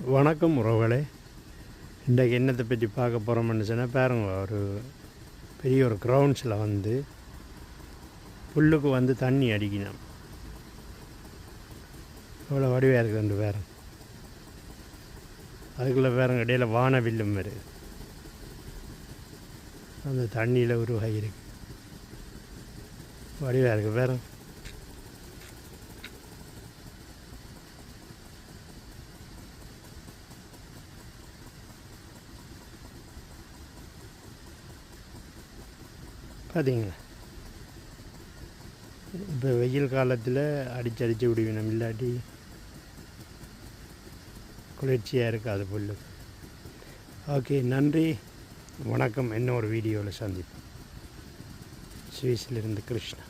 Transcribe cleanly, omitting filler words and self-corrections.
வணக்கம் உறவுகளே. இன்றைக்கு என்னத்தை பற்றி பார்க்க போகிறோம்னு சொன்னால் பாருங்க, ஒரு பெரிய ஒரு கிரவுண்ட்ஸில் வந்து புல்லுக்கு வந்து தண்ணி அடிக்கணும். எவ்வளோ வடிவாக இருக்குதுண்டு பாருங்க. அதுக்குள்ளே பாருங்க இடையில வானவில்லும் வருது. அந்த தண்ணியில் ஒரு வகை இருக்குது, வடிவாக இருக்குது பாருங்க. பார்த்தீங்களா, இப்போ வெயில் காலத்தில் அடித்து விடுவினோம், இல்லாட்டி குளிர்ச்சியாக இருக்காது புல். ஓகே, நன்றி, வணக்கம். இன்னொரு வீடியோவில் சந்திப்போம். சுவிஸிலிருந்து கிருஷ்ணா.